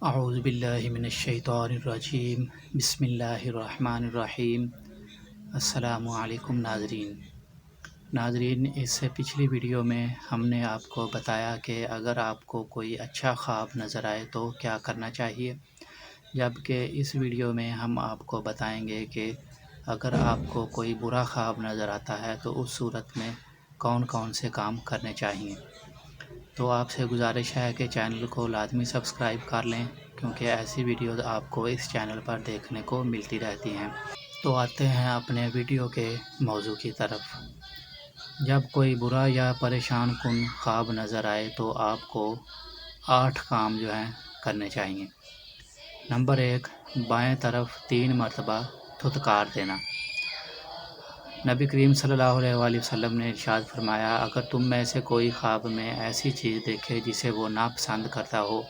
اعوذ باللہ من الشیطان الرجیم، بسم اللہ الرحمن الرحیم۔ السلام علیکم ناظرین، اس سے پچھلی ویڈیو میں ہم نے آپ کو بتایا کہ اگر آپ کو کوئی اچھا خواب نظر آئے تو کیا کرنا چاہیے، جبکہ اس ویڈیو میں ہم آپ کو بتائیں گے کہ اگر آپ کو کوئی برا خواب نظر آتا ہے تو اس صورت میں کون کون سے کام کرنے چاہیے۔ تو آپ سے گزارش ہے کہ چینل کو لازمی سبسکرائب کر لیں، کیونکہ ایسی ویڈیوز آپ کو اس چینل پر دیکھنے کو ملتی رہتی ہیں۔ تو آتے ہیں اپنے ویڈیو کے موضوع کی طرف۔ جب کوئی برا یا پریشان کن خواب نظر آئے تو آپ کو 8 کام کرنے چاہیے۔ نمبر 1، بائیں طرف 3 مرتبہ تھتکار دینا۔ نبی کریم صلی اللہ علیہ وآلہ وسلم نے ارشاد فرمایا، اگر تم میں سے کوئی خواب میں ایسی چیز دیکھے جسے وہ ناپسند کرتا ہو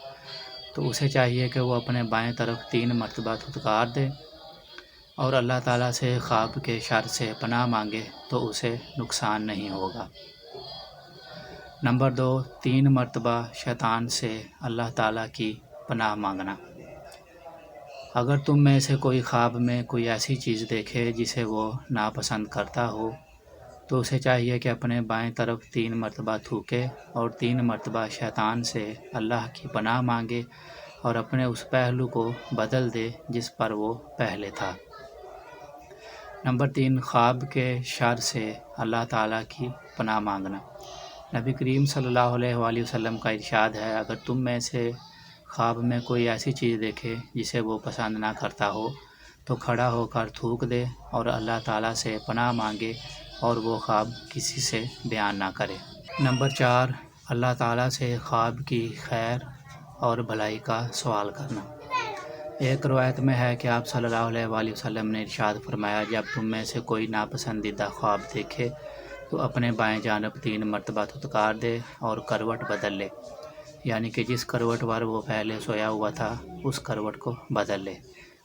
تو اسے چاہیے کہ وہ اپنے بائیں طرف 3 مرتبہ تھتکار دے اور اللہ تعالیٰ سے خواب کے شر سے پناہ مانگے تو اسے نقصان نہیں ہوگا۔ نمبر 2، 3 مرتبہ شیطان سے اللہ تعالیٰ کی پناہ مانگنا۔ اگر تم میں سے کوئی خواب میں کوئی ایسی چیز دیکھے جسے وہ ناپسند کرتا ہو تو اسے چاہیے کہ اپنے بائیں طرف 3 مرتبہ تھوکے اور 3 مرتبہ شیطان سے اللہ کی پناہ مانگے اور اپنے اس پہلو کو بدل دے جس پر وہ پہلے تھا۔ نمبر 3، خواب کے شر سے اللہ تعالیٰ کی پناہ مانگنا۔ نبی کریم صلی اللہ علیہ وآلہ وسلم کا ارشاد ہے، اگر تم میں سے خواب میں کوئی ایسی چیز دیکھے جسے وہ پسند نہ کرتا ہو تو کھڑا ہو کر تھوک دے اور اللہ تعالیٰ سے پناہ مانگے اور وہ خواب کسی سے بیان نہ کرے۔ نمبر 4، اللہ تعالیٰ سے خواب کی خیر اور بھلائی کا سوال کرنا۔ ایک روایت میں ہے کہ آپ صلی اللہ علیہ وآلہ وسلم نے ارشاد فرمایا، جب تم میں سے کوئی ناپسندیدہ خواب دیکھے تو اپنے بائیں جانب 3 مرتبہ تھتکار دے اور کروٹ بدل لے، یعنی کہ جس کروٹ پر وہ پہلے سویا ہوا تھا اس کروٹ کو بدل لے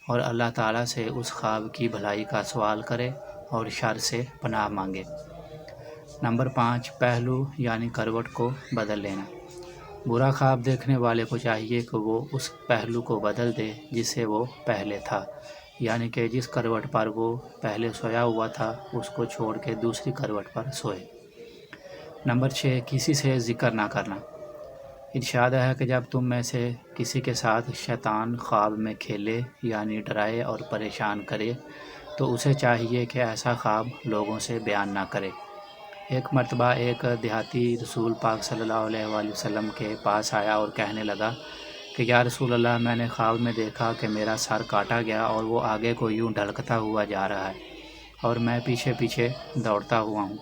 اور اللہ تعالیٰ سے اس خواب کی بھلائی کا سوال کرے اور شر سے پناہ مانگے۔ نمبر 5، پہلو یعنی کروٹ کو بدل لینا۔ برا خواب دیکھنے والے کو چاہیے کہ وہ اس پہلو کو بدل دے جس سے وہ پہلے تھا، یعنی کہ جس کروٹ پر وہ پہلے سویا ہوا تھا اس کو چھوڑ کے دوسری کروٹ پر سوئے۔ نمبر 6، کسی سے ذکر نہ کرنا۔ ارشاد ہے کہ جب تم میں سے کسی کے ساتھ شیطان خواب میں کھیلے یعنی ڈرائے اور پریشان کرے تو اسے چاہیے کہ ایسا خواب لوگوں سے بیان نہ کرے۔ ایک مرتبہ ایک دیہاتی رسول پاک صلی اللہ علیہ وآلہ وسلم کے پاس آیا اور کہنے لگا کہ یا رسول اللہ، میں نے خواب میں دیکھا کہ میرا سر کاٹا گیا اور وہ آگے کو یوں ڈھلکتا ہوا جا رہا ہے اور میں پیچھے پیچھے دوڑتا ہوا ہوں۔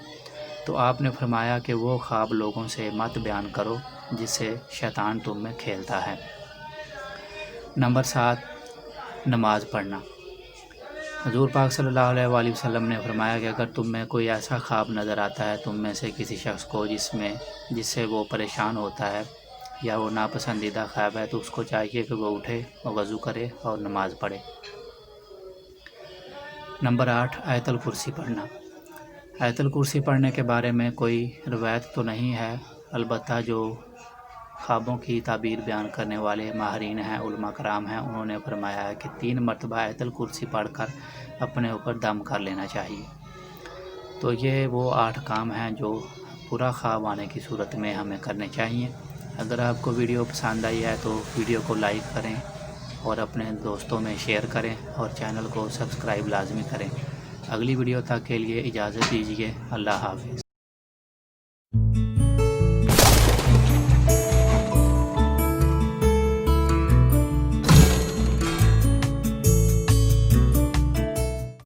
تو آپ نے فرمایا کہ وہ خواب لوگوں سے مت بیان کرو جس سے شیطان تم میں کھیلتا ہے۔ نمبر 7، نماز پڑھنا۔ حضور پاک صلی اللہ علیہ وآلہ وسلم نے فرمایا کہ اگر تم میں کوئی ایسا خواب نظر آتا ہے تم میں سے کسی شخص کو جس سے وہ پریشان ہوتا ہے یا وہ ناپسندیدہ خواب ہے تو اس کو چاہیے کہ وہ اٹھے اور وضو کرے اور نماز پڑھے۔ نمبر 8، آیت الکرسی پڑھنا۔ آیت الکرسی پڑھنے کے بارے میں کوئی روایت تو نہیں ہے، البتہ جو خوابوں کی تعبیر بیان کرنے والے ماہرین ہیں، علماء کرام ہیں، انہوں نے فرمایا ہے کہ 3 مرتبہ آیت الکرسی پڑھ کر اپنے اوپر دم کر لینا چاہیے۔ تو یہ وہ 8 کام ہیں جو برا خواب آنے کی صورت میں ہمیں کرنے چاہیے۔ اگر آپ کو ویڈیو پسند آئی ہے تو ویڈیو کو لائک کریں اور اپنے دوستوں میں شیئر کریں اور چینل کو سبسکرائب لازمی کریں۔ اگلی ویڈیو تک کے لیے اجازت دیجیے۔ اللہ حافظ۔